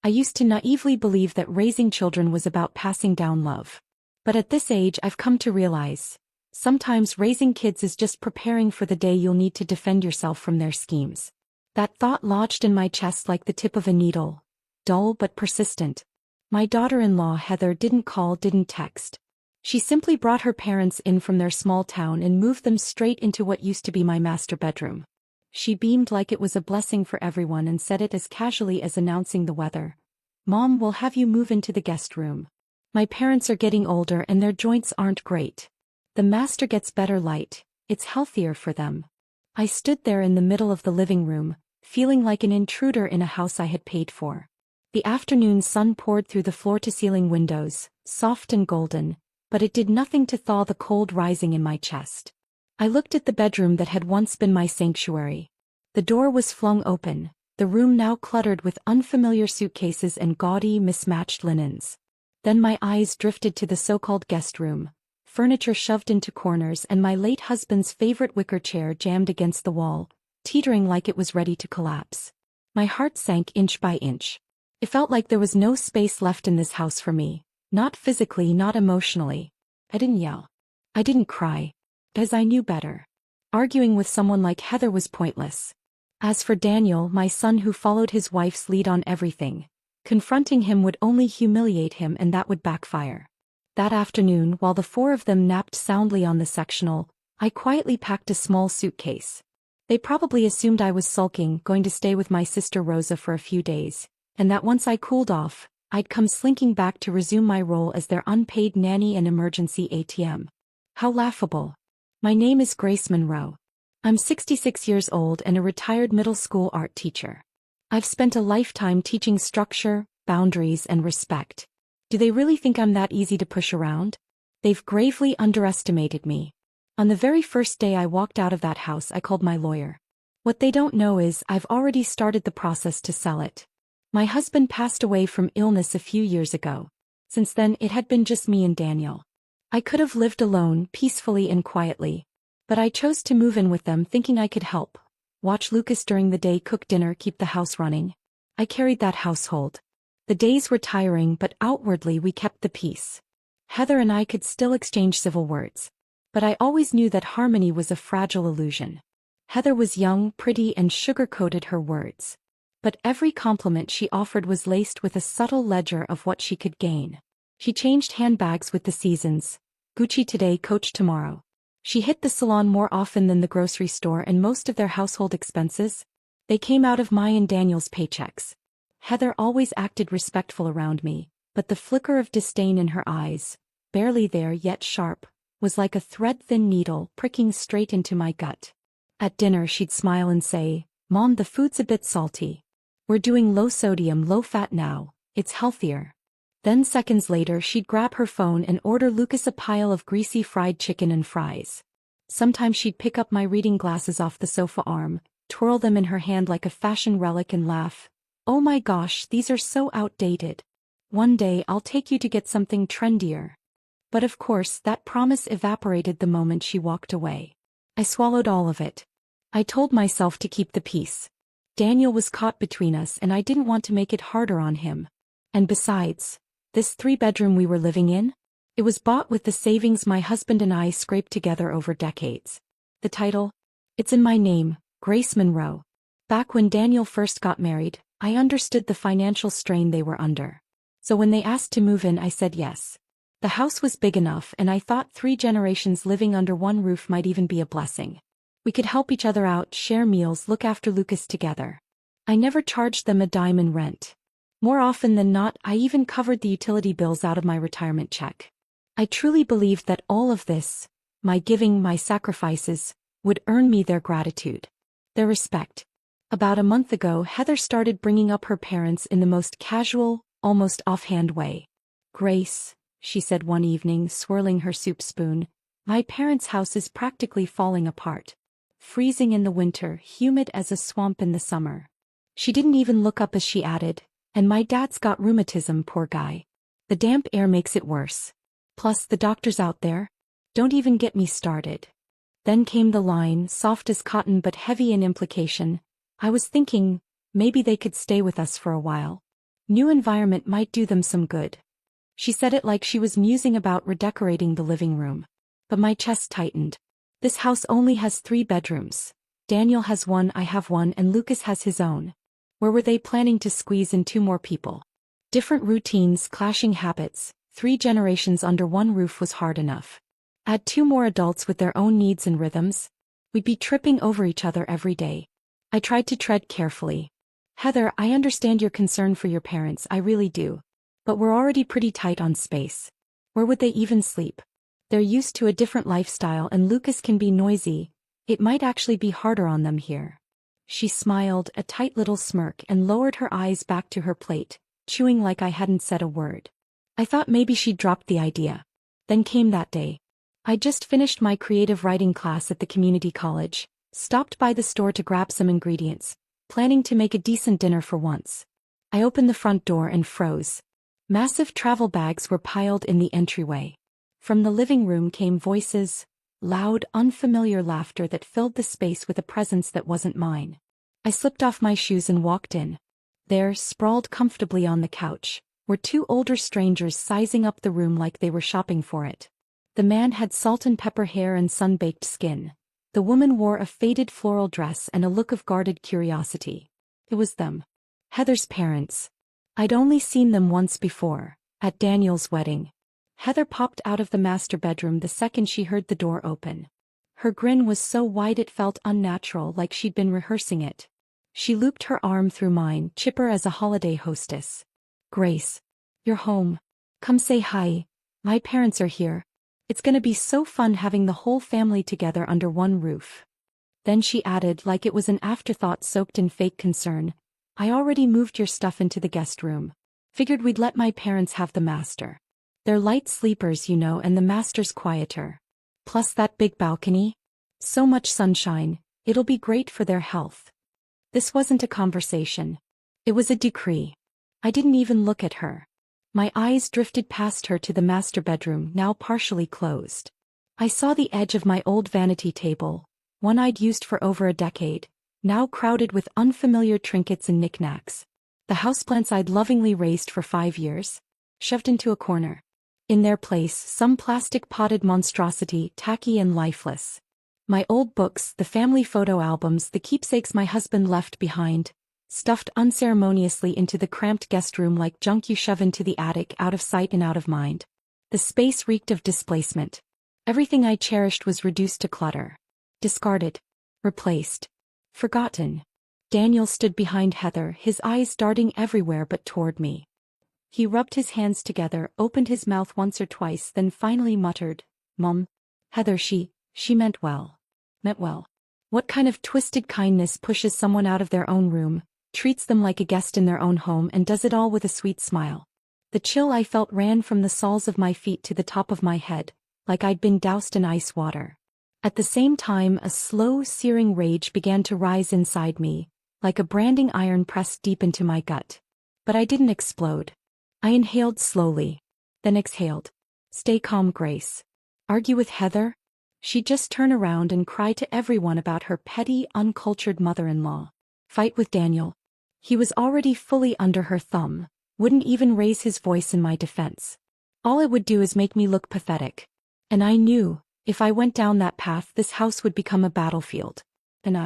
I used to naively believe that raising children was about passing down love. But at this age I've come to realize, sometimes raising kids is just preparing for the day you'll need to defend yourself from their schemes. That thought lodged in my chest like the tip of a needle, dull but persistent. My daughter-in-law Heather didn't call, didn't text. She simply brought her parents in from their small town and moved them straight into what used to be my master bedroom. She beamed like it was a blessing for everyone and said it as casually as announcing the weather. "Mom, we'll have you move into the guest room. My parents are getting older and their joints aren't great. The master gets better light, it's healthier for them." I stood there in the middle of the living room, feeling like an intruder in a house I had paid for. The afternoon sun poured through the floor-to-ceiling windows, soft and golden, but it did nothing to thaw the cold rising in my chest. I looked at the bedroom that had once been my sanctuary. The door was flung open, the room now cluttered with unfamiliar suitcases and gaudy, mismatched linens. Then my eyes drifted to the so-called guest room, furniture shoved into corners and my late husband's favorite wicker chair jammed against the wall, teetering like it was ready to collapse. My heart sank inch by inch. It felt like there was no space left in this house for me, not physically, not emotionally. I didn't yell. I didn't cry. Because I knew better. Arguing with someone like Heather was pointless. As for Daniel, my son who followed his wife's lead on everything, confronting him would only humiliate him and that would backfire. That afternoon, while the four of them napped soundly on the sectional, I quietly packed a small suitcase. They probably assumed I was sulking, going to stay with my sister Rosa for a few days, and that once I cooled off, I'd come slinking back to resume my role as their unpaid nanny and emergency ATM. How laughable. My name is Grace Monroe. I'm 66 years old and a retired middle school art teacher. I've spent a lifetime teaching structure, boundaries, and respect. Do they really think I'm that easy to push around? They've gravely underestimated me. On the very first day I walked out of that house, I called my lawyer. What they don't know is I've already started the process to sell it. My husband passed away from illness a few years ago. Since then, it had been just me and Daniel. I could have lived alone, peacefully and quietly. But I chose to move in with them thinking I could help. Watch Lucas during the day, cook dinner, keep the house running. I carried that household. The days were tiring, but outwardly we kept the peace. Heather and I could still exchange civil words. But I always knew that harmony was a fragile illusion. Heather was young, pretty, and sugar-coated her words. But every compliment she offered was laced with a subtle ledger of what she could gain. She changed handbags with the seasons. Gucci today, Coach tomorrow. She hit the salon more often than the grocery store, and most of their household expenses, they came out of my and Daniel's paychecks. Heather always acted respectful around me, but the flicker of disdain in her eyes, barely there yet sharp, was like a thread-thin needle pricking straight into my gut. At dinner she'd smile and say, "Mom, the food's a bit salty. We're doing low sodium, low fat now, it's healthier." Then seconds later she'd grab her phone and order Lucas a pile of greasy fried chicken and fries. Sometimes she'd pick up my reading glasses off the sofa arm, twirl them in her hand like a fashion relic and laugh. "Oh my gosh, these are so outdated. One day I'll take you to get something trendier." But of course that promise evaporated the moment she walked away. I swallowed all of it. I told myself to keep the peace. Daniel was caught between us and I didn't want to make it harder on him. And besides, this 3-bedroom we were living in? It was bought with the savings my husband and I scraped together over decades. The title? It's in my name, Grace Monroe. Back when Daniel first got married, I understood the financial strain they were under. So when they asked to move in, I said yes. The house was big enough and I thought 3 generations living under one roof might even be a blessing. We could help each other out, share meals, look after Lucas together. I never charged them a dime in rent. More often than not, I even covered the utility bills out of my retirement check. I truly believed that all of this, my giving, my sacrifices, would earn me their gratitude, their respect. About a month ago, Heather started bringing up her parents in the most casual, almost offhand way. "Grace," she said one evening, swirling her soup spoon, "my parents' house is practically falling apart. Freezing in the winter, humid as a swamp in the summer." She didn't even look up as she added, "And my dad's got rheumatism, poor guy. The damp air makes it worse. Plus the doctors out there. Don't even get me started." Then came the line, soft as cotton but heavy in implication. "I was thinking, maybe they could stay with us for a while." New environment might do them some good. She said it like she was musing about redecorating the living room. But my chest tightened. This house only has 3 bedrooms. Daniel has one, I have one, and Lucas has his own. Where were they planning to squeeze in 2 more people? Different routines, clashing habits, 3 generations under one roof was hard enough. Add 2 more adults with their own needs and rhythms. We'd be tripping over each other every day. I tried to tread carefully. Heather, I understand your concern for your parents, I really do. But we're already pretty tight on space. Where would they even sleep? They're used to a different lifestyle and Lucas can be noisy. It might actually be harder on them here. She smiled, a tight little smirk, and lowered her eyes back to her plate, chewing like I hadn't said a word. I thought maybe she'd dropped the idea. Then came that day. I just finished my creative writing class at the community college, stopped by the store to grab some ingredients, planning to make a decent dinner for once. I opened the front door and froze. Massive travel bags were piled in the entryway. From the living room came voices, loud, unfamiliar laughter that filled the space with a presence that wasn't mine. I slipped off my shoes and walked in. There, sprawled comfortably on the couch, were 2 older strangers sizing up the room like they were shopping for it. The man had salt and pepper hair and sun-baked skin. The woman wore a faded floral dress and a look of guarded curiosity. It was them. Heather's parents. I'd only seen them once before, at Daniel's wedding. Heather popped out of the master bedroom the second she heard the door open. Her grin was so wide it felt unnatural, like she'd been rehearsing it. She looped her arm through mine, chipper as a holiday hostess. Grace. You're home. Come say hi. My parents are here. It's gonna be so fun having the whole family together under one roof. Then she added, like it was an afterthought soaked in fake concern, I already moved your stuff into the guest room. Figured we'd let my parents have the master. They're light sleepers, you know, and the master's quieter. Plus that big balcony. So much sunshine, it'll be great for their health. This wasn't a conversation. It was a decree. I didn't even look at her. My eyes drifted past her to the master bedroom, now partially closed. I saw the edge of my old vanity table, one I'd used for over a decade, now crowded with unfamiliar trinkets and knickknacks. The houseplants I'd lovingly raised for 5 years, shoved into a corner. In their place, some plastic potted monstrosity, tacky and lifeless. My old books, the family photo albums, the keepsakes my husband left behind, stuffed unceremoniously into the cramped guest room like junk you shove into the attic, out of sight and out of mind. The space reeked of displacement. Everything I cherished was reduced to clutter. Discarded. Replaced. Forgotten. Daniel stood behind Heather, his eyes darting everywhere but toward me. He rubbed his hands together, opened his mouth once or twice, then finally muttered, Mom. Heather, she meant well. Meant well. What kind of twisted kindness pushes someone out of their own room, treats them like a guest in their own home, and does it all with a sweet smile? The chill I felt ran from the soles of my feet to the top of my head, like I'd been doused in ice water. At the same time, a slow, searing rage began to rise inside me, like a branding iron pressed deep into my gut. But I didn't explode. I inhaled slowly, then exhaled. Stay calm, Grace. Argue with Heather? She'd just turn around and cry to everyone about her petty, uncultured mother-in-law. Fight with Daniel. He was already fully under her thumb, wouldn't even raise his voice in my defense. All it would do is make me look pathetic. And I knew, if I went down that path, this house would become a battlefield. And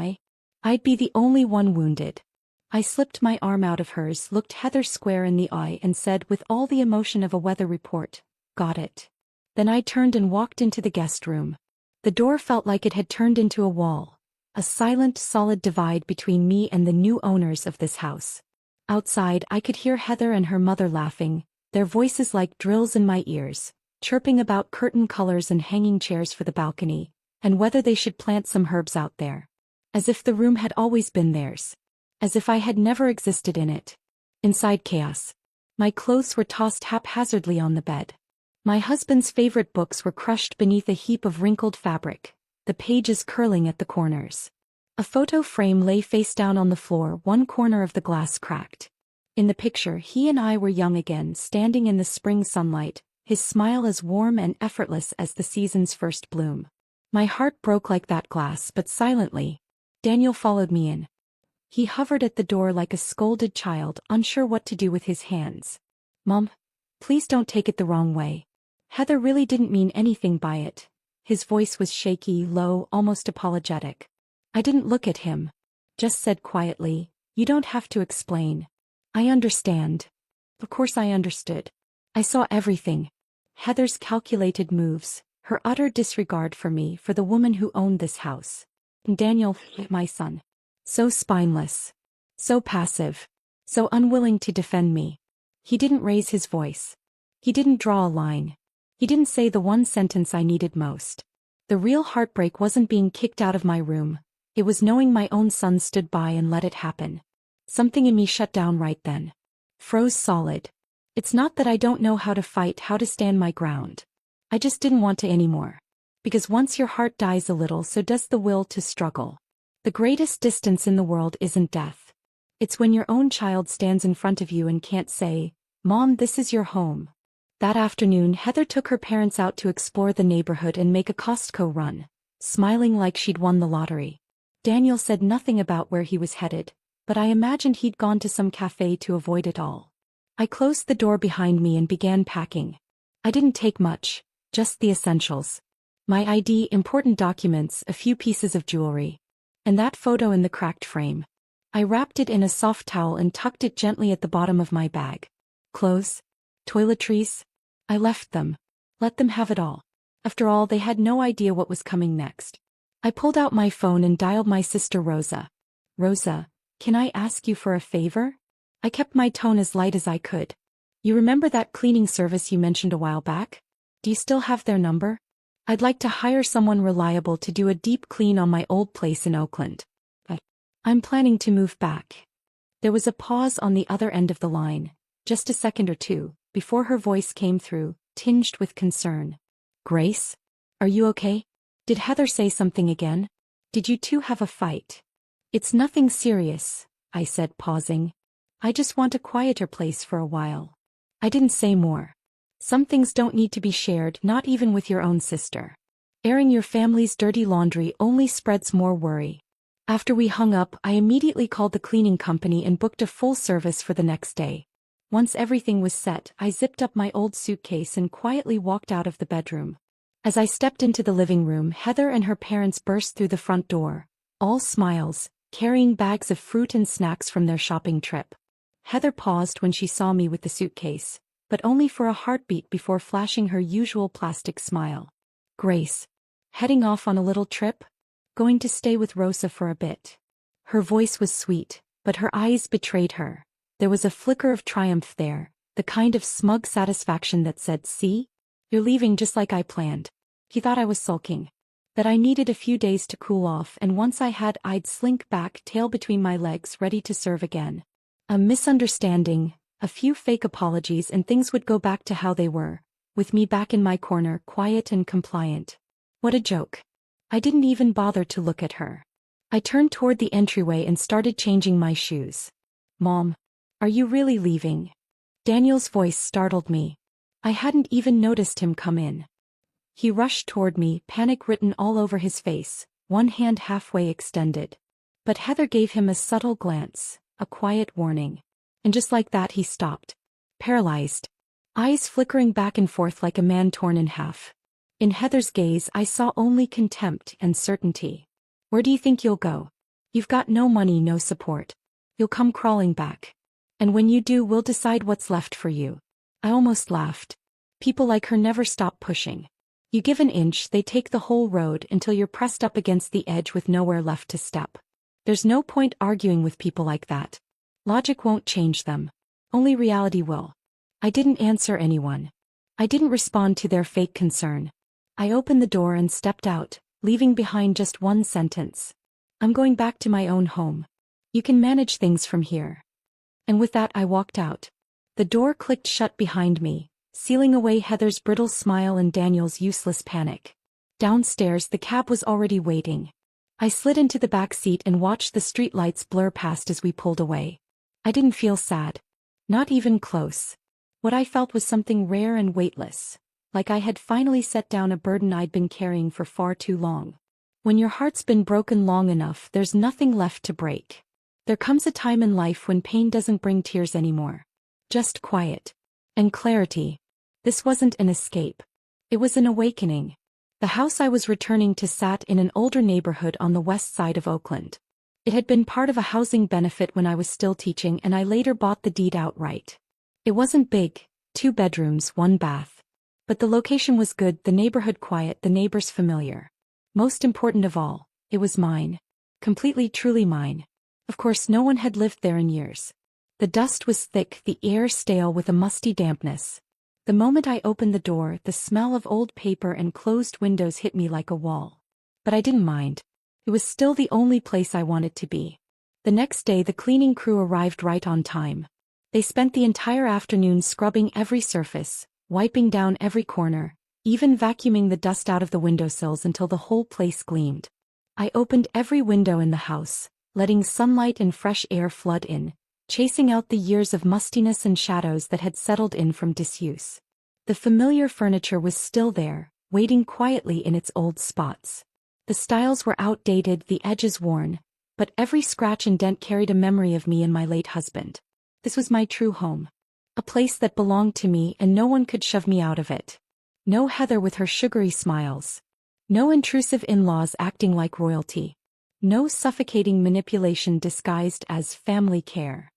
I'd be the only one wounded. I slipped my arm out of hers, looked Heather square in the eye and said with all the emotion of a weather report, Got it. Then I turned and walked into the guest room. The door felt like it had turned into a wall, a silent, solid divide between me and the new owners of this house. Outside, I could hear Heather and her mother laughing, their voices like drills in my ears, chirping about curtain colors and hanging chairs for the balcony, and whether they should plant some herbs out there. As if the room had always been theirs. As if I had never existed in it. Inside, chaos. My clothes were tossed haphazardly on the bed. My husband's favorite books were crushed beneath a heap of wrinkled fabric, the pages curling at the corners. A photo frame lay face down on the floor, one corner of the glass cracked. In the picture, he and I were young again, standing in the spring sunlight, his smile as warm and effortless as the season's first bloom. My heart broke like that glass, but silently. Daniel followed me in. He hovered at the door like a scolded child, unsure what to do with his hands. Mom, please don't take it the wrong way. Heather really didn't mean anything by it. His voice was shaky, low, almost apologetic. I didn't look at him. Just said quietly, you don't have to explain. I understand. Of course I understood. I saw everything. Heather's calculated moves, her utter disregard for me, for the woman who owned this house. And Daniel, my son. So spineless. So passive. So unwilling to defend me. He didn't raise his voice. He didn't draw a line. He didn't say the one sentence I needed most. The real heartbreak wasn't being kicked out of my room. It was knowing my own son stood by and let it happen. Something in me shut down right then. Froze solid. It's not that I don't know how to fight, how to stand my ground. I just didn't want to anymore. Because once your heart dies a little, so does the will to struggle. The greatest distance in the world isn't death. It's when your own child stands in front of you and can't say, Mom, this is your home. That afternoon, Heather took her parents out to explore the neighborhood and make a Costco run, smiling like she'd won the lottery. Daniel said nothing about where he was headed, but I imagined he'd gone to some cafe to avoid it all. I closed the door behind me and began packing. I didn't take much, just the essentials. My ID, important documents, a few pieces of jewelry. And that photo in the cracked frame. I wrapped it in a soft towel and tucked it gently at the bottom of my bag. Clothes? Toiletries? I left them. Let them have it all. After all, they had no idea what was coming next. I pulled out my phone and dialed my sister Rosa. Rosa, can I ask you for a favor? I kept my tone as light as I could. You remember that cleaning service you mentioned a while back? Do you still have their number? I'd like to hire someone reliable to do a deep clean on my old place in Oakland. But I'm planning to move back. There was a pause on the other end of the line, just a second or two, before her voice came through, tinged with concern. Grace? Are you okay? Did Heather say something again? Did you two have a fight? It's nothing serious, I said, pausing. I just want a quieter place for a while. I didn't say more. Some things don't need to be shared, not even with your own sister. Airing your family's dirty laundry only spreads more worry. After we hung up, I immediately called the cleaning company and booked a full service for the next day. Once everything was set, I zipped up my old suitcase and quietly walked out of the bedroom. As I stepped into the living room, Heather and her parents burst through the front door, all smiles, carrying bags of fruit and snacks from their shopping trip. Heather paused when she saw me with the suitcase, but only for a heartbeat before flashing her usual plastic smile. Grace. Heading off on a little trip? Going to stay with Rosa for a bit. Her voice was sweet, but her eyes betrayed her. There was a flicker of triumph there, the kind of smug satisfaction that said, see? You're leaving just like I planned. He thought I was sulking. That I needed a few days to cool off, and once I had, I'd slink back, tail between my legs, ready to serve again. A misunderstanding, a few fake apologies, and things would go back to how they were, with me back in my corner, quiet and compliant. What a joke. I didn't even bother to look at her. I turned toward the entryway and started changing my shoes. Mom, are you really leaving? Daniel's voice startled me. I hadn't even noticed him come in. He rushed toward me, panic written all over his face, one hand halfway extended. But Heather gave him a subtle glance, a quiet warning. And just like that he stopped. Paralyzed. Eyes flickering back and forth like a man torn in half. In Heather's gaze I saw only contempt and certainty. Where do you think you'll go? You've got no money, no support. You'll come crawling back. And when you do, we'll decide what's left for you. I almost laughed. People like her never stop pushing. You give an inch, they take the whole road until you're pressed up against the edge with nowhere left to step. There's no point arguing with people like that. Logic won't change them. Only reality will. I didn't answer anyone. I didn't respond to their fake concern. I opened the door and stepped out, leaving behind just one sentence. I'm going back to my own home. You can manage things from here. And with that I walked out. The door clicked shut behind me, sealing away Heather's brittle smile and Daniel's useless panic. Downstairs the cab was already waiting. I slid into the back seat and watched the streetlights blur past as we pulled away. I didn't feel sad. Not even close. What I felt was something rare and weightless, like I had finally set down a burden I'd been carrying for far too long. When your heart's been broken long enough, there's nothing left to break. There comes a time in life when pain doesn't bring tears anymore. Just quiet. And clarity. This wasn't an escape. It was an awakening. The house I was returning to sat in an older neighborhood on the west side of Oakland. It had been part of a housing benefit when I was still teaching, and I later bought the deed outright. It wasn't big, 2 bedrooms, 1 bath. But the location was good, the neighborhood quiet, the neighbors familiar. Most important of all, it was mine. Completely, truly mine. Of course, no one had lived there in years. The dust was thick, the air stale with a musty dampness. The moment I opened the door, the smell of old paper and closed windows hit me like a wall. But I didn't mind. It was still the only place I wanted to be. The next day the cleaning crew arrived right on time. They spent the entire afternoon scrubbing every surface, wiping down every corner, even vacuuming the dust out of the windowsills until the whole place gleamed. I opened every window in the house, letting sunlight and fresh air flood in, chasing out the years of mustiness and shadows that had settled in from disuse. The familiar furniture was still there, waiting quietly in its old spots. The styles were outdated, the edges worn, but every scratch and dent carried a memory of me and my late husband. This was my true home. A place that belonged to me, and no one could shove me out of it. No Heather with her sugary smiles. No intrusive in-laws acting like royalty. No suffocating manipulation disguised as family care.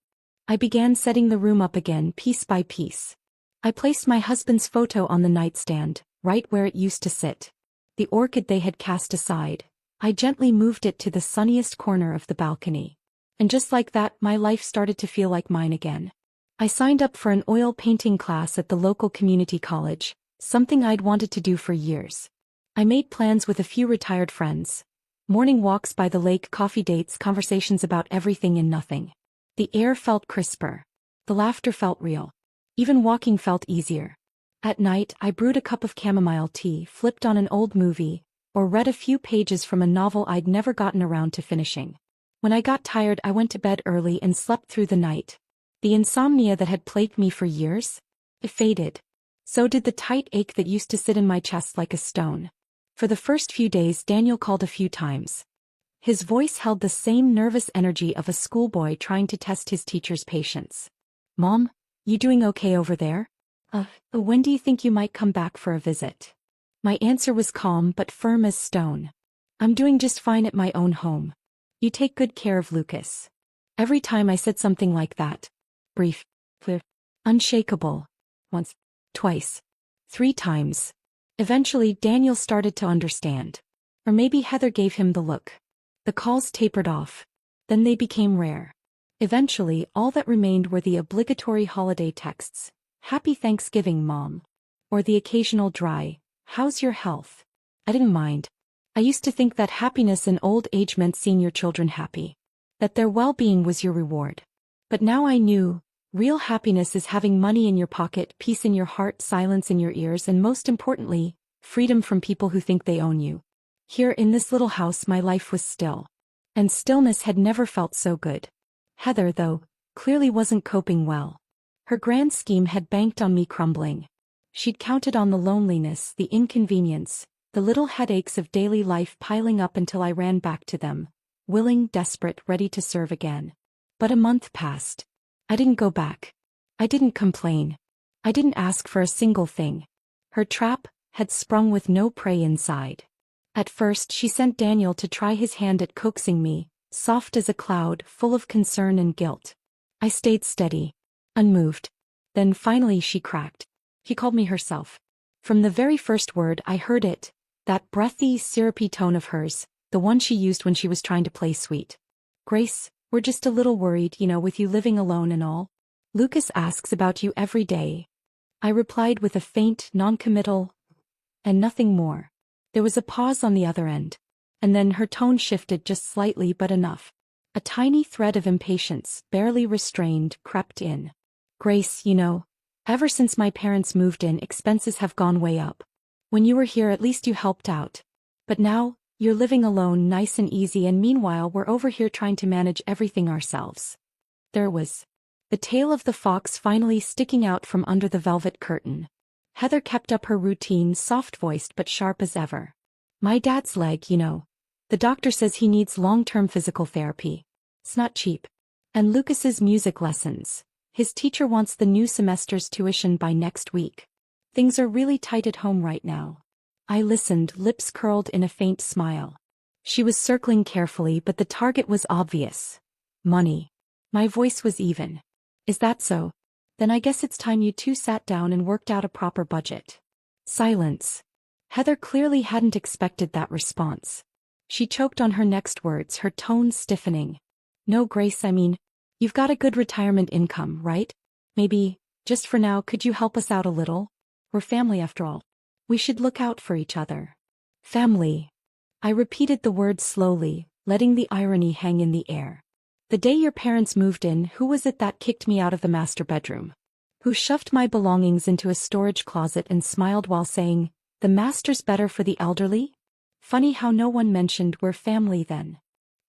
I began setting the room up again, piece by piece. I placed my husband's photo on the nightstand, right where it used to sit. The orchid they had cast aside, I gently moved it to the sunniest corner of the balcony. And just like that, my life started to feel like mine again. I signed up for an oil painting class at the local community college, something I'd wanted to do for years. I made plans with a few retired friends. Morning walks by the lake, coffee dates, conversations about everything and nothing. The air felt crisper. The laughter felt real. Even walking felt easier. At night, I brewed a cup of chamomile tea, flipped on an old movie, or read a few pages from a novel I'd never gotten around to finishing. When I got tired, I went to bed early and slept through the night. The insomnia that had plagued me for years, it faded. So did the tight ache that used to sit in my chest like a stone. For the first few days, Daniel called a few times. His voice held the same nervous energy of a schoolboy trying to test his teacher's patience. "Mom, you doing okay over there? When do you think you might come back for a visit?" My answer was calm but firm as stone. "I'm doing just fine at my own home. You take good care of Lucas." Every time I said something like that. Brief. Clear. Unshakable. Once. Twice. 3 times. Eventually Daniel started to understand. Or maybe Heather gave him the look. The calls tapered off. Then they became rare. Eventually all that remained were the obligatory holiday texts. "Happy Thanksgiving, Mom." Or the occasional dry, "How's your health?" I didn't mind. I used to think that happiness in old age meant seeing your children happy. That their well-being was your reward. But now I knew, real happiness is having money in your pocket, peace in your heart, silence in your ears, and most importantly, freedom from people who think they own you. Here in this little house my life was still. And stillness had never felt so good. Heather, though, clearly wasn't coping well. Her grand scheme had banked on me crumbling. She'd counted on the loneliness, the inconvenience, the little headaches of daily life piling up until I ran back to them, willing, desperate, ready to serve again. But a month passed. I didn't go back. I didn't complain. I didn't ask for a single thing. Her trap had sprung with no prey inside. At first she sent Daniel to try his hand at coaxing me, soft as a cloud, full of concern and guilt. I stayed steady, unmoved. Then finally she cracked. He called me herself. From the very first word I heard it, that breathy, syrupy tone of hers, the one she used when she was trying to play sweet. "Grace, we're just a little worried, with you living alone and all. Lucas asks about you every day." I replied with a faint, non-committal, and nothing more. There was a pause on the other end. And then her tone shifted just slightly, but enough. A tiny thread of impatience, barely restrained, crept in. "Grace, ever since my parents moved in, expenses have gone way up. When you were here, at least you helped out. But now, you're living alone, nice and easy, and meanwhile we're over here trying to manage everything ourselves." There was the tail of the fox finally sticking out from under the velvet curtain. Heather kept up her routine, soft-voiced but sharp as ever. "My dad's leg, the doctor says he needs long-term physical therapy. It's not cheap. And Lucas's music lessons. His teacher wants the new semester's tuition by next week. Things are really tight at home right now. I listened, lips curled in a faint smile. She was circling carefully, but the target was obvious. Money. My voice was even. Is that so? Then I guess it's time you two sat down and worked out a proper budget. Silence. Heather clearly hadn't expected that response. She choked on her next words, her tone stiffening. No, Grace, I mean, you've got a good retirement income, right? Maybe, just for now, could you help us out a little? We're family after all. We should look out for each other. Family. I repeated the word slowly, letting the irony hang in the air. The day your parents moved in, who was it that kicked me out of the master bedroom? Who shoved my belongings into a storage closet and smiled while saying, "The master's better for the elderly?" Funny how no one mentioned we're family then.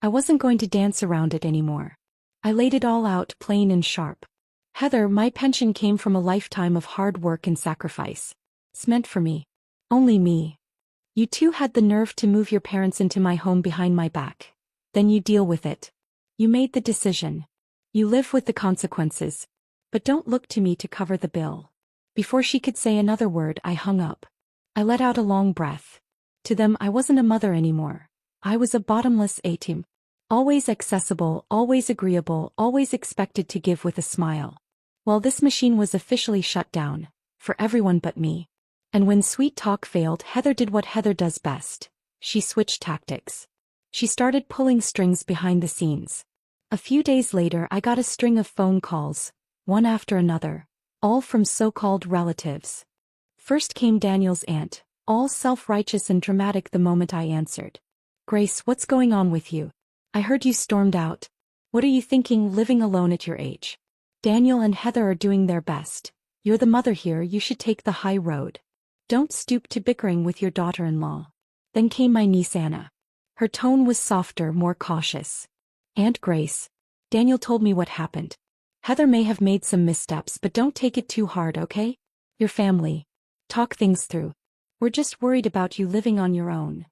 I wasn't going to dance around it anymore. I laid it all out plain and sharp. Heather, my pension came from a lifetime of hard work and sacrifice. It's meant for me. Only me. You two had the nerve to move your parents into my home behind my back. Then you deal with it. You made the decision. You live with the consequences. But don't look to me to cover the bill. Before she could say another word, I hung up. I let out a long breath. To them, I wasn't a mother anymore. I was a bottomless ATM. Always accessible, always agreeable, always expected to give with a smile. Well, this machine was officially shut down. For everyone but me. And when sweet talk failed, Heather did what Heather does best. She switched tactics. She started pulling strings behind the scenes. A few days later, I got a string of phone calls, one after another, all from so-called relatives. First came Daniel's aunt, all self-righteous and dramatic the moment I answered. "Grace, what's going on with you? I heard you stormed out. What are you thinking living alone at your age? Daniel and Heather are doing their best. You're the mother here, you should take the high road. Don't stoop to bickering with your daughter-in-law." Then came my niece Anna. Her tone was softer, more cautious. "Aunt Grace, Daniel told me what happened. Heather may have made some missteps, but don't take it too hard, okay? Your family. Talk things through. We're just worried about you living on your own."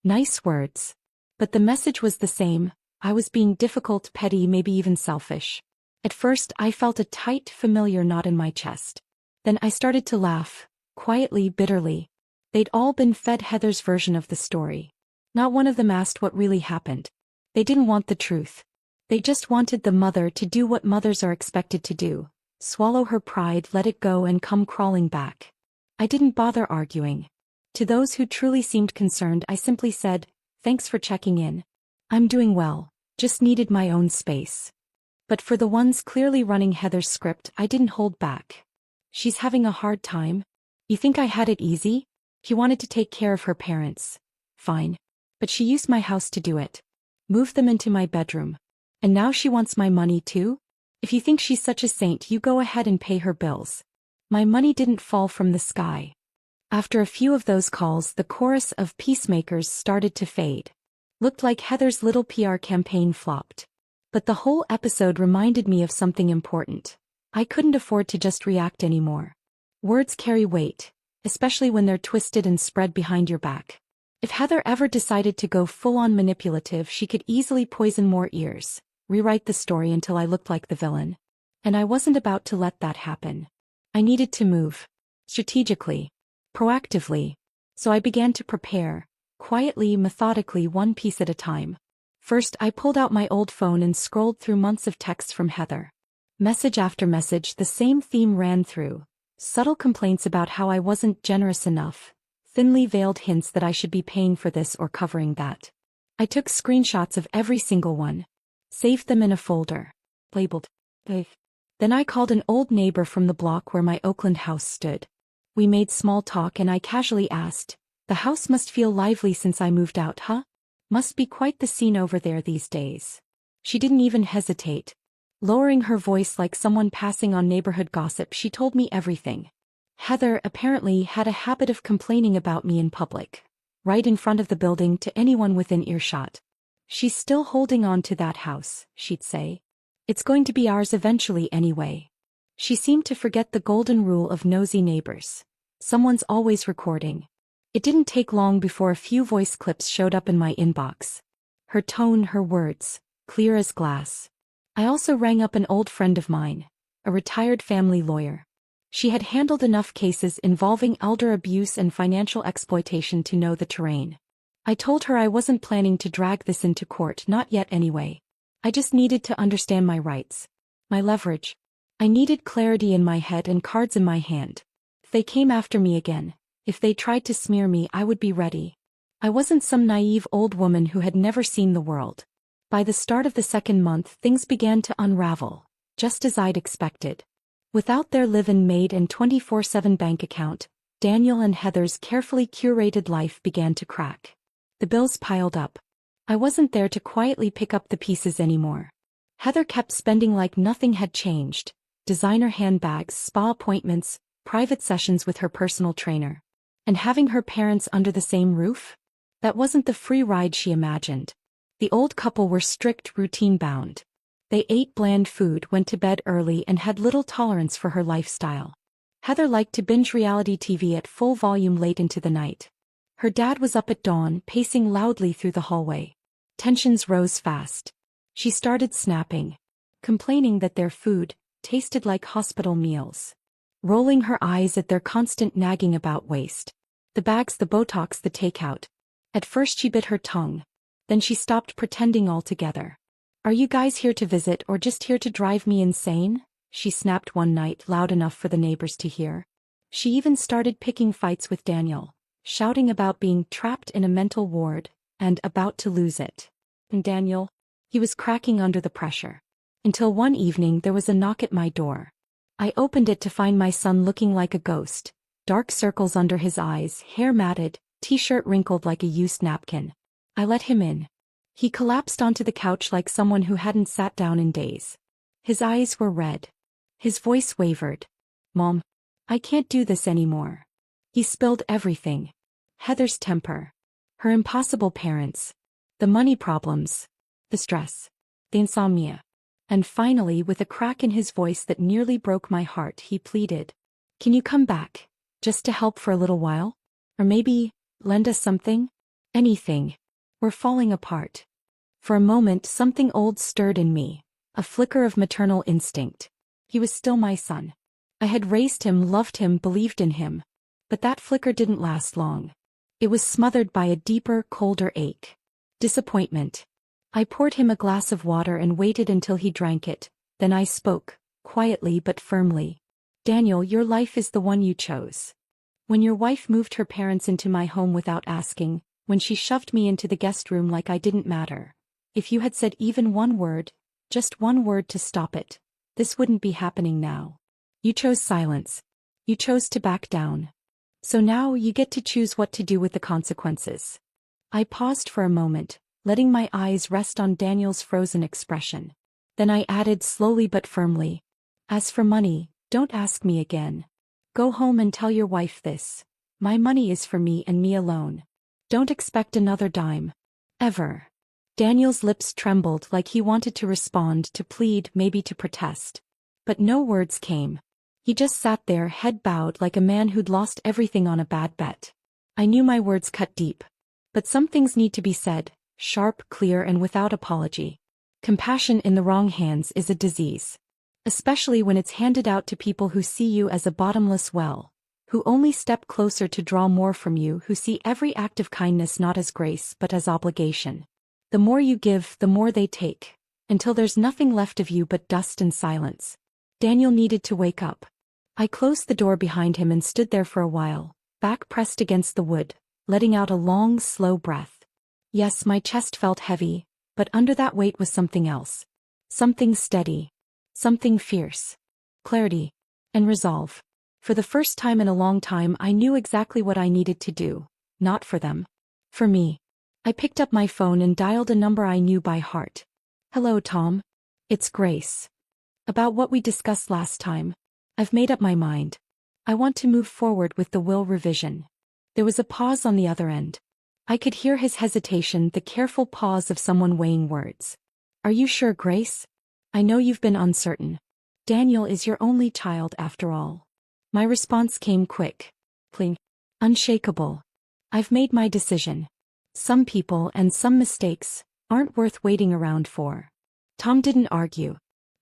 Nice words. But the message was the same. I was being difficult, petty, maybe even selfish. At first, I felt a tight, familiar knot in my chest. Then I started to laugh, quietly, bitterly. They'd all been fed Heather's version of the story. Not one of them asked what really happened. They didn't want the truth. They just wanted the mother to do what mothers are expected to do. Swallow her pride, let it go, and come crawling back. I didn't bother arguing. To those who truly seemed concerned, I simply said, "Thanks for checking in. I'm doing well, just needed my own space." But for the ones clearly running Heather's script, I didn't hold back. "She's having a hard time? You think I had it easy? She wanted to take care of her parents. Fine. But she used my house to do it. Moved them into my bedroom. And now she wants my money too? If you think she's such a saint, you go ahead and pay her bills." My money didn't fall from the sky. After a few of those calls, the chorus of peacemakers started to fade. Looked like Heather's little PR campaign flopped. But the whole episode reminded me of something important. I couldn't afford to just react anymore. Words carry weight, especially when they're twisted and spread behind your back. If Heather ever decided to go full-on manipulative, she could easily poison more ears, rewrite the story until I looked like the villain. And I wasn't about to let that happen. I needed to move. Strategically. Proactively. So I began to prepare, quietly, methodically, one piece at a time. First, I pulled out my old phone and scrolled through months of texts from Heather. Message after message, the same theme ran through. Subtle complaints about how I wasn't generous enough. Thinly veiled hints that I should be paying for this or covering that. I took screenshots of every single one. Saved them in a folder. Labeled. Then I called an old neighbor from the block where my Oakland house stood. We made small talk and I casually asked, "The house must feel lively since I moved out, huh? Must be quite the scene over there these days." She didn't even hesitate. Lowering her voice like someone passing on neighborhood gossip, she told me everything. Heather apparently had a habit of complaining about me in public, right in front of the building to anyone within earshot. "She's still holding on to that house," she'd say. "It's going to be ours eventually anyway." She seemed to forget the golden rule of nosy neighbors. Someone's always recording. It didn't take long before a few voice clips showed up in my inbox. Her tone, her words, clear as glass. I also rang up an old friend of mine, a retired family lawyer. She had handled enough cases involving elder abuse and financial exploitation to know the terrain. I told her I wasn't planning to drag this into court, not yet anyway. I just needed to understand my rights. My leverage. I needed clarity in my head and cards in my hand. If they came after me again, if they tried to smear me, I would be ready. I wasn't some naive old woman who had never seen the world. By the start of the second month, things began to unravel, just as I'd expected. Without their live-in maid and 24/7 bank account, Daniel and Heather's carefully curated life began to crack. The bills piled up. I wasn't there to quietly pick up the pieces anymore. Heather kept spending like nothing had changed: designer handbags, spa appointments, private sessions with her personal trainer. And having her parents under the same roof? That wasn't the free ride she imagined. The old couple were strict, routine-bound. They ate bland food, went to bed early, and had little tolerance for her lifestyle. Heather liked to binge reality TV at full volume late into the night. Her dad was up at dawn, pacing loudly through the hallway. Tensions rose fast. She started snapping, complaining that their food tasted like hospital meals, rolling her eyes at their constant nagging about waste. The bags, the Botox, the takeout. At first she bit her tongue. Then she stopped pretending altogether. "Are you guys here to visit or just here to drive me insane?" she snapped one night, loud enough for the neighbors to hear. She even started picking fights with Daniel, shouting about being trapped in a mental ward and about to lose it. And Daniel? He was cracking under the pressure. Until one evening there was a knock at my door. I opened it to find my son looking like a ghost, dark circles under his eyes, hair matted, t-shirt wrinkled like a used napkin. I let him in. He collapsed onto the couch like someone who hadn't sat down in days. His eyes were red. His voice wavered. "Mom, I can't do this anymore." He spilled everything. Heather's temper. Her impossible parents. The money problems. The stress. The insomnia. And finally, with a crack in his voice that nearly broke my heart, he pleaded, "Can you come back? Just to help for a little while? Or maybe lend us something? Anything. We're falling apart." For a moment something old stirred in me, a flicker of maternal instinct. He was still my son. I had raised him, loved him, believed in him. But that flicker didn't last long. It was smothered by a deeper, colder ache. Disappointment. I poured him a glass of water and waited until he drank it. Then I spoke, quietly but firmly. "Daniel, your life is the one you chose. When your wife moved her parents into my home without asking, when she shoved me into the guest room like I didn't matter, if you had said even one word, just one word to stop it, this wouldn't be happening now. You chose silence. You chose to back down. So now you get to choose what to do with the consequences." I paused for a moment, letting my eyes rest on Daniel's frozen expression. Then I added slowly but firmly, "As for money, don't ask me again. Go home and tell your wife this. My money is for me and me alone. Don't expect another dime. Ever." Daniel's lips trembled like he wanted to respond, to plead, maybe to protest. But no words came. He just sat there, head bowed, like a man who'd lost everything on a bad bet. I knew my words cut deep. But some things need to be said, sharp, clear, and without apology. Compassion in the wrong hands is a disease. Especially when it's handed out to people who see you as a bottomless well, who only step closer to draw more from you, who see every act of kindness not as grace but as obligation. The more you give, the more they take, until there's nothing left of you but dust and silence. Daniel needed to wake up. I closed the door behind him and stood there for a while, back pressed against the wood, letting out a long, slow breath. Yes, my chest felt heavy, but under that weight was something else. Something steady. Something fierce. Clarity. And resolve. For the first time in a long time I knew exactly what I needed to do. Not for them. For me. I picked up my phone and dialed a number I knew by heart. "Hello, Tom. It's Grace. About what we discussed last time. I've made up my mind. I want to move forward with the will revision." There was a pause on the other end. I could hear his hesitation, the careful pause of someone weighing words. "Are you sure, Grace? I know you've been uncertain. Daniel is your only child after all." My response came quick. Clean. Unshakable. "I've made my decision. Some people and some mistakes aren't worth waiting around for." Tom didn't argue.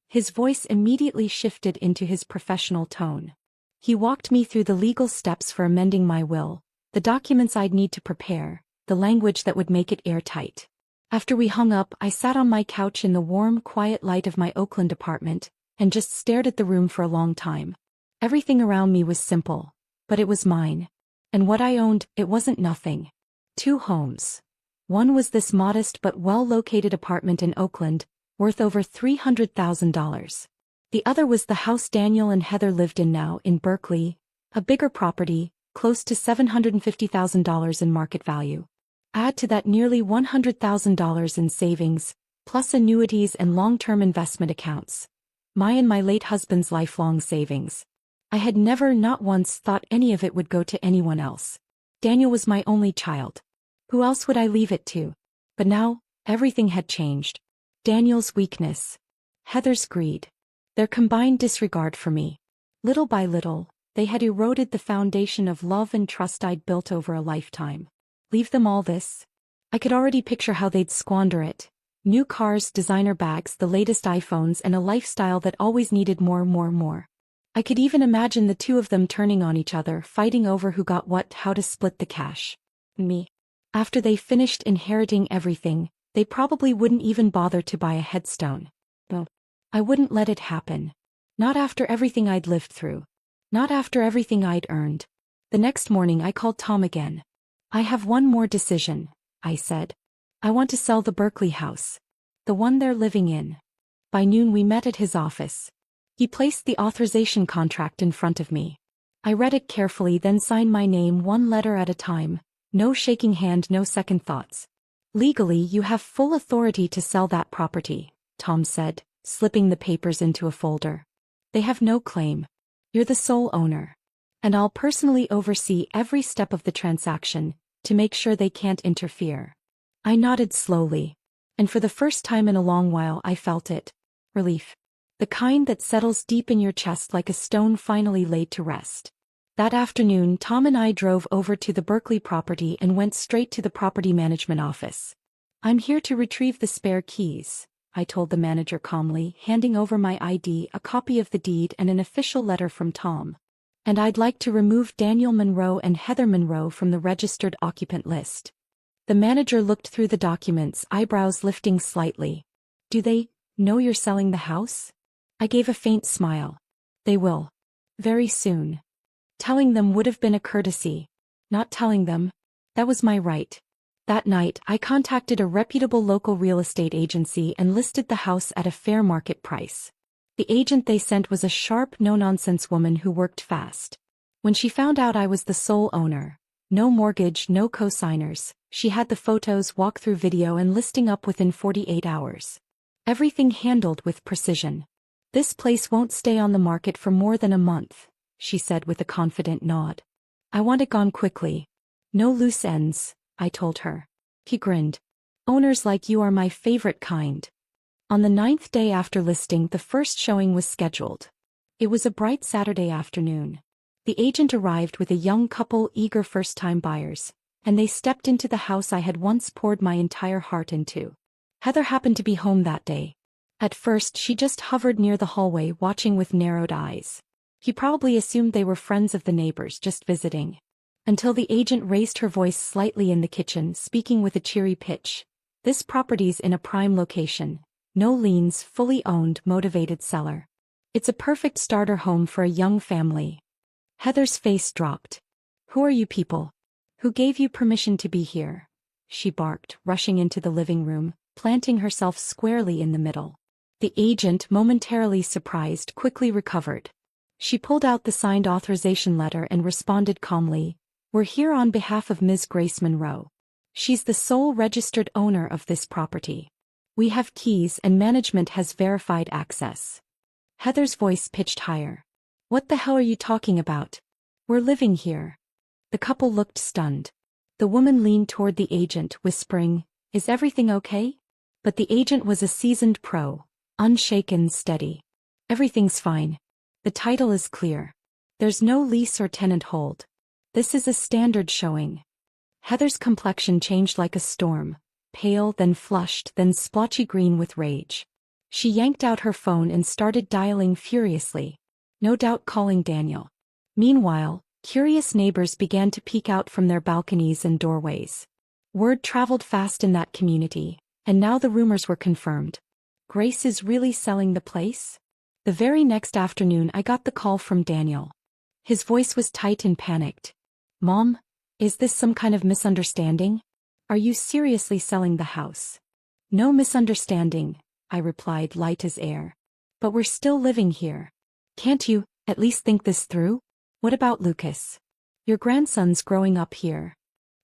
His voice immediately shifted into his professional tone. He walked me through the legal steps for amending my will, the documents I'd need to prepare, the language that would make it airtight. After we hung up, I sat on my couch in the warm, quiet light of my Oakland apartment, and just stared at the room for a long time. Everything around me was simple, but it was mine. And what I owned, it wasn't nothing. 2 homes. One was this modest but well-located apartment in Oakland, worth over $300,000. The other was the house Daniel and Heather lived in now in Berkeley, a bigger property, close to $750,000 in market value. Add to that nearly $100,000 in savings, plus annuities and long-term investment accounts. My and my late husband's lifelong savings. I had never, not once, thought any of it would go to anyone else. Daniel was my only child. Who else would I leave it to? But now, everything had changed. Daniel's weakness. Heather's greed. Their combined disregard for me. Little by little, they had eroded the foundation of love and trust I'd built over a lifetime. Leave them all this? I could already picture how they'd squander it. New cars, designer bags, the latest iPhones, and a lifestyle that always needed more. I could even imagine the 2 of them turning on each other, fighting over who got what, how to split the cash. Me. After they finished inheriting everything, they probably wouldn't even bother to buy a headstone. No. I wouldn't let it happen. Not after everything I'd lived through. Not after everything I'd earned. The next morning I called Tom again. I have one more decision, I said. I want to sell the Berkeley house. The one they're living in. By noon we met at his office. He placed the authorization contract in front of me. I read it carefully, then signed my name 1 letter at a time. No shaking hand, no second thoughts. Legally, you have full authority to sell that property, Tom said, slipping the papers into a folder. They have no claim. You're the sole owner. And I'll personally oversee every step of the transaction, to make sure they can't interfere. I nodded slowly. And for the first time in a long while I felt it. Relief. The kind that settles deep in your chest like a stone finally laid to rest. That afternoon Tom and I drove over to the Berkeley property and went straight to the property management office. I'm here to retrieve the spare keys, I told the manager calmly, handing over my ID, a copy of the deed, and an official letter from Tom. And I'd like to remove Daniel Monroe and Heather Monroe from the registered occupant list. The manager looked through the documents, eyebrows lifting slightly. Do they know you're selling the house? I gave a faint smile. They will. Very soon. Telling them would have been a courtesy. Not telling them, that was my right. That night, I contacted a reputable local real estate agency and listed the house at a fair market price. The agent they sent was a sharp, no-nonsense woman who worked fast. When she found out I was the sole owner, no mortgage, no co-signers, she had the photos, walkthrough video, and listing up within 48 hours. Everything handled with precision. This place won't stay on the market for more than a month, she said with a confident nod. I want it gone quickly. No loose ends, I told her. He grinned. Owners like you are my favorite kind. On the 9th day after listing, the first showing was scheduled. It was a bright Saturday afternoon. The agent arrived with a young couple, eager first-time buyers, and they stepped into the house I had once poured my entire heart into. Heather happened to be home that day. At first she just hovered near the hallway, watching with narrowed eyes. He probably assumed they were friends of the neighbors just visiting. Until the agent raised her voice slightly in the kitchen, speaking with a cheery pitch. This property's in a prime location. No liens, fully owned, motivated seller. It's a perfect starter home for a young family. Heather's face dropped. Who are you people? Who gave you permission to be here? She barked, rushing into the living room, planting herself squarely in the middle. The agent, momentarily surprised, quickly recovered. She pulled out the signed authorization letter and responded calmly. We're here on behalf of Ms. Grace Monroe. She's the sole registered owner of this property. We have keys and management has verified access. Heather's voice pitched higher. What the hell are you talking about? We're living here. The couple looked stunned. The woman leaned toward the agent, whispering, Is everything okay? But the agent was a seasoned pro, unshaken, steady. Everything's fine. The title is clear. There's no lease or tenant hold. This is a standard showing. Heather's complexion changed like a storm, pale, then flushed, then splotchy green with rage. She yanked out her phone and started dialing furiously. No doubt calling Daniel. Meanwhile, curious neighbors began to peek out from their balconies and doorways. Word traveled fast in that community, and now the rumors were confirmed. Grace is really selling the place? The very next afternoon I got the call from Daniel. His voice was tight and panicked. Mom, is this some kind of misunderstanding? Are you seriously selling the house? No misunderstanding, I replied, light as air. But we're still living here. Can't you, at least think this through? What about Lucas? Your grandson's growing up here.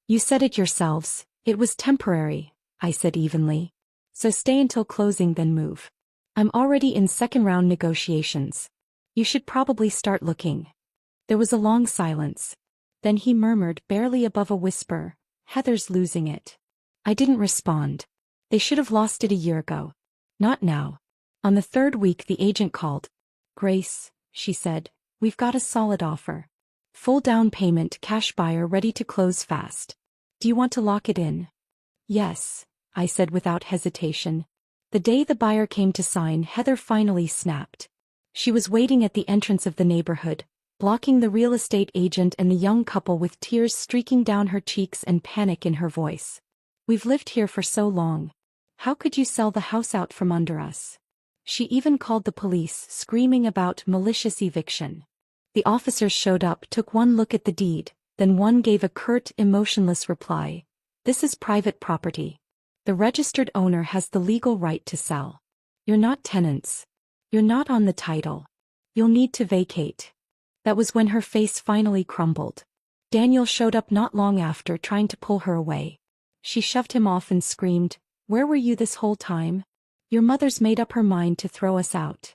You said it yourselves, it was temporary, I said evenly. So stay until closing then move. I'm already in second-round negotiations. You should probably start looking. There was a long silence. Then he murmured, barely above a whisper, Heather's losing it. I didn't respond. They should have lost it a year ago. Not now. On the third week the agent called. Grace, she said, we've got a solid offer. Full down payment, cash buyer ready to close fast. Do you want to lock it in? Yes, I said without hesitation. The day the buyer came to sign, Heather finally snapped. She was waiting at the entrance of the neighborhood, blocking the real estate agent and the young couple with tears streaking down her cheeks and panic in her voice. We've lived here for so long. How could you sell the house out from under us? She even called the police, screaming about malicious eviction. The officers showed up, took one look at the deed, then one gave a curt, emotionless reply. This is private property. The registered owner has the legal right to sell. You're not tenants. You're not on the title. You'll need to vacate. That was when her face finally crumbled. Daniel showed up not long after, trying to pull her away. She shoved him off and screamed, Where were you this whole time? Your mother's made up her mind to throw us out.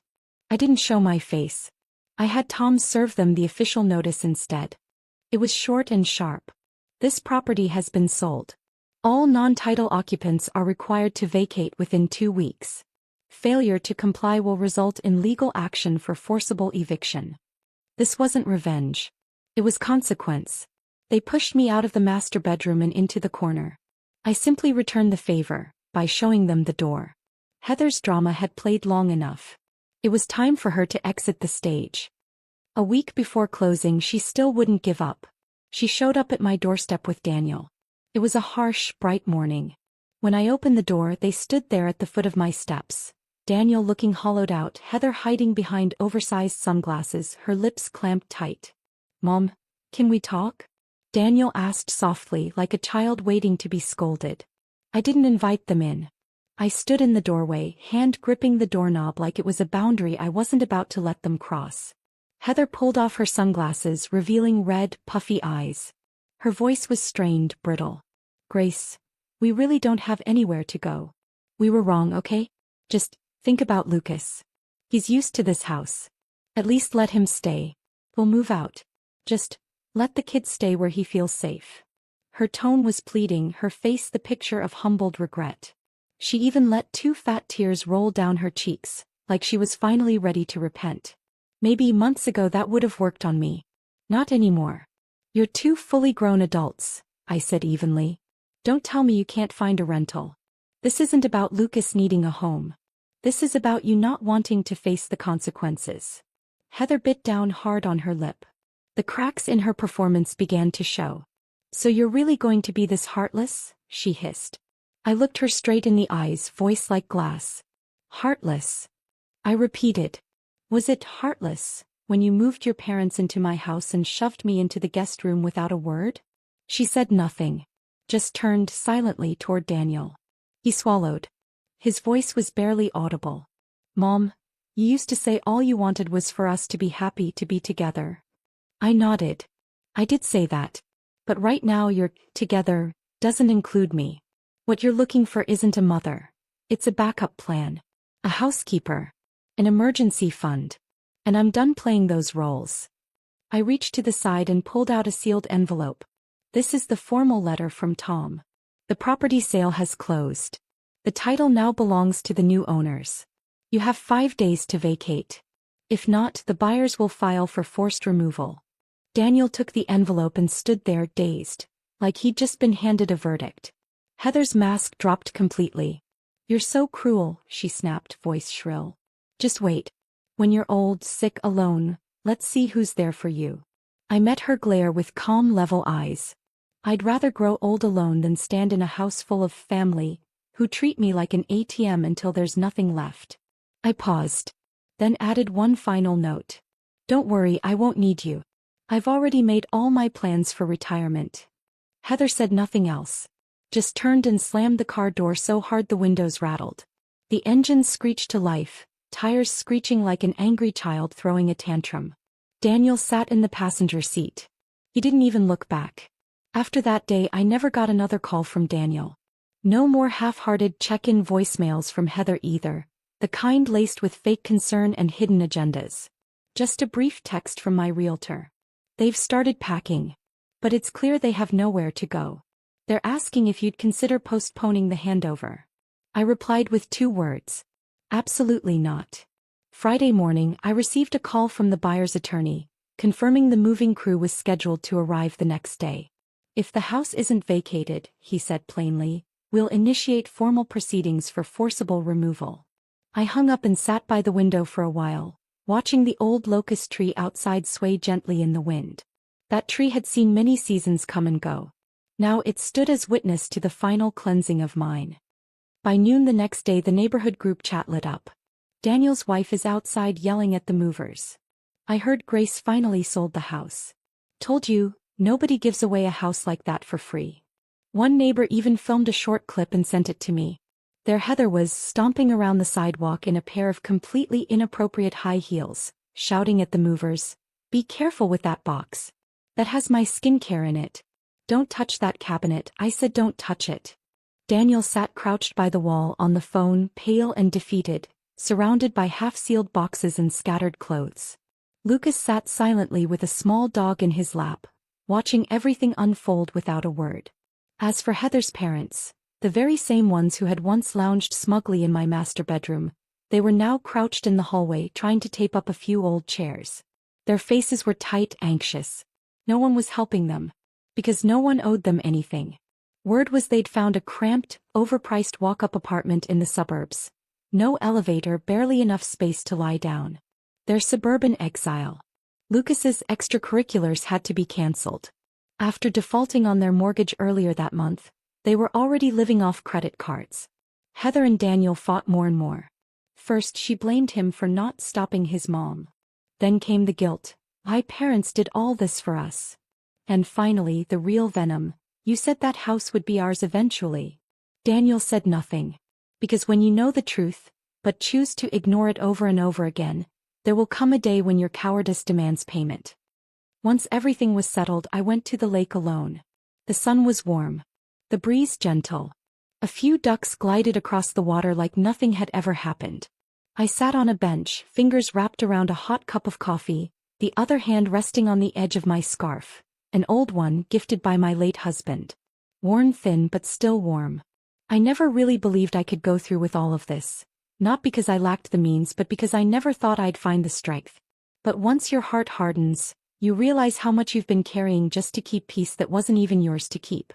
I didn't show my face. I had Tom serve them the official notice instead. It was short and sharp. This property has been sold. All non-title occupants are required to vacate within 2 weeks. Failure to comply will result in legal action for forcible eviction. This wasn't revenge. It was consequence. They pushed me out of the master bedroom and into the corner. I simply returned the favor by showing them the door. Heather's drama had played long enough. It was time for her to exit the stage. A week before closing, she still wouldn't give up. She showed up at my doorstep with Daniel. It was a harsh, bright morning. When I opened the door, they stood there at the foot of my steps. Daniel looking hollowed out, Heather hiding behind oversized sunglasses, her lips clamped tight. Mom, can we talk? Daniel asked softly, like a child waiting to be scolded. I didn't invite them in. I stood in the doorway, hand gripping the doorknob like it was a boundary I wasn't about to let them cross. Heather pulled off her sunglasses, revealing red, puffy eyes. Her voice was strained, brittle. Grace, we really don't have anywhere to go. We were wrong, okay? Just think about Lucas. He's used to this house. At least let him stay. We'll move out. Just let the kid stay where he feels safe. Her tone was pleading, her face the picture of humbled regret. She even let 2 fat tears roll down her cheeks, like she was finally ready to repent. Maybe months ago that would have worked on me. Not anymore. You're 2 fully grown adults, I said evenly. Don't tell me you can't find a rental. This isn't about Lucas needing a home. This is about you not wanting to face the consequences. Heather bit down hard on her lip. The cracks in her performance began to show. So you're really going to be this heartless? She hissed. I looked her straight in the eyes, voice like glass. Heartless. I repeated. Was it heartless when you moved your parents into my house and shoved me into the guest room without a word? She said nothing, just turned silently toward Daniel. He swallowed. His voice was barely audible. Mom, you used to say all you wanted was for us to be happy to be together. I nodded. I did say that. But right now your together doesn't include me. What you're looking for isn't a mother. It's a backup plan. A housekeeper. An emergency fund. And I'm done playing those roles. I reached to the side and pulled out a sealed envelope. This is the formal letter from Tom. The property sale has closed. The title now belongs to the new owners. You have 5 days to vacate. If not, the buyers will file for forced removal. Daniel took the envelope and stood there dazed, like he'd just been handed a verdict. Heather's mask dropped completely. You're so cruel, she snapped, voice shrill. Just wait. When you're old, sick, alone, let's see who's there for you. I met her glare with calm, level eyes. I'd rather grow old alone than stand in a house full of family who treat me like an ATM until there's nothing left. I paused, then added one final note. Don't worry, I won't need you. I've already made all my plans for retirement. Heather said nothing else. Just turned and slammed the car door so hard the windows rattled. The engine screeched to life, tires screeching like an angry child throwing a tantrum. Daniel sat in the passenger seat. He didn't even look back. After that day I never got another call from Daniel. No more half-hearted check-in voicemails from Heather either, the kind laced with fake concern and hidden agendas. Just a brief text from my realtor. They've started packing. But it's clear they have nowhere to go. They're asking if you'd consider postponing the handover. I replied with 2 words. Absolutely not. Friday morning, I received a call from the buyer's attorney, confirming the moving crew was scheduled to arrive the next day. If the house isn't vacated, he said plainly, we'll initiate formal proceedings for forcible removal. I hung up and sat by the window for a while, watching the old locust tree outside sway gently in the wind. That tree had seen many seasons come and go. Now it stood as witness to the final cleansing of mine. By noon the next day the neighborhood group chat lit up. Daniel's wife is outside yelling at the movers. I heard Grace finally sold the house. Told you, nobody gives away a house like that for free. One neighbor even filmed a short clip and sent it to me. There Heather was, stomping around the sidewalk in a pair of completely inappropriate high heels, shouting at the movers, "Be careful with that box. That has my skincare in it. Don't touch that cabinet," I said don't touch it. Daniel sat crouched by the wall on the phone, pale and defeated, surrounded by half-sealed boxes and scattered clothes. Lucas sat silently with a small dog in his lap, watching everything unfold without a word. As for Heather's parents, the very same ones who had once lounged smugly in my master bedroom, they were now crouched in the hallway trying to tape up a few old chairs. Their faces were tight, anxious. No one was helping them, because no one owed them anything. Word was they'd found a cramped, overpriced walk-up apartment in the suburbs. No elevator, barely enough space to lie down. Their suburban exile. Lucas's extracurriculars had to be cancelled. After defaulting on their mortgage earlier that month, they were already living off credit cards. Heather and Daniel fought more and more. First she blamed him for not stopping his mom. Then came the guilt. My parents did all this for us. And finally the real venom. You said that house would be ours eventually. Daniel said nothing. Because when you know the truth, but choose to ignore it over and over again, there will come a day when your cowardice demands payment. Once everything was settled, I went to the lake alone. The sun was warm. The breeze gentle. A few ducks glided across the water like nothing had ever happened. I sat on a bench, fingers wrapped around a hot cup of coffee, the other hand resting on the edge of my scarf, an old one gifted by my late husband. Worn thin but still warm. I never really believed I could go through with all of this. Not because I lacked the means but because I never thought I'd find the strength. But once your heart hardens, you realize how much you've been carrying just to keep peace that wasn't even yours to keep.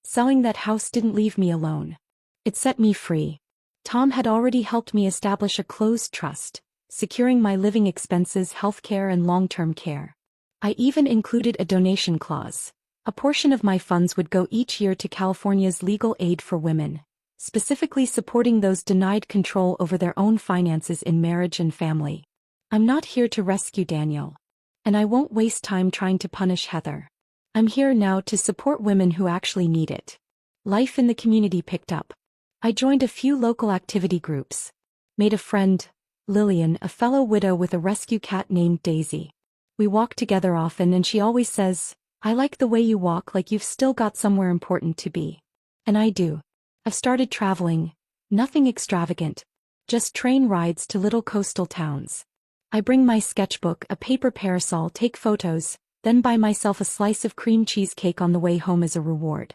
Selling that house didn't leave me alone. It set me free. Tom had already helped me establish a closed trust, securing my living expenses, healthcare and long-term care. I even included a donation clause. A portion of my funds would go each year to California's legal aid for women, specifically supporting those denied control over their own finances in marriage and family. I'm not here to rescue Daniel. And I won't waste time trying to punish Heather. I'm here now to support women who actually need it. Life in the community picked up. I joined a few local activity groups. Made a friend, Lillian, a fellow widow with a rescue cat named Daisy. We walk together often and she always says, "I like the way you walk, like you've still got somewhere important to be." And I do. I've started traveling. Nothing extravagant. Just train rides to little coastal towns. I bring my sketchbook, a paper parasol, take photos, then buy myself a slice of cream cheesecake on the way home as a reward.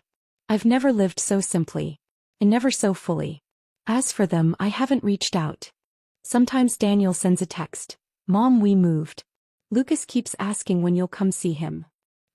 I've never lived so simply. And never so fully. As for them, I haven't reached out. Sometimes Daniel sends a text, "Mom, we moved." Lucas keeps asking when you'll come see him.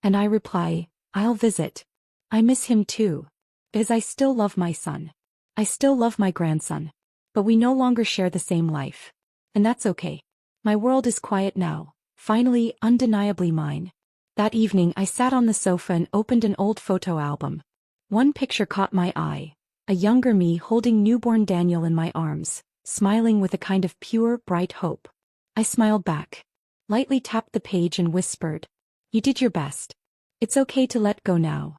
And I reply, "I'll visit." I miss him too. Because I still love my son. I still love my grandson. But we no longer share the same life. And that's okay. My world is quiet now, finally, undeniably mine. That evening I sat on the sofa and opened an old photo album. One picture caught my eye, a younger me holding newborn Daniel in my arms, smiling with a kind of pure, bright hope. I smiled back, lightly tapped the page and whispered, "You did your best. It's okay to let go now."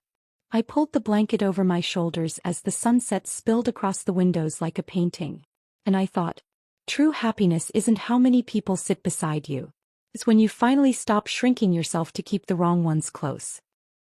I pulled the blanket over my shoulders as the sunset spilled across the windows like a painting. And I thought, true happiness isn't how many people sit beside you. It's when you finally stop shrinking yourself to keep the wrong ones close.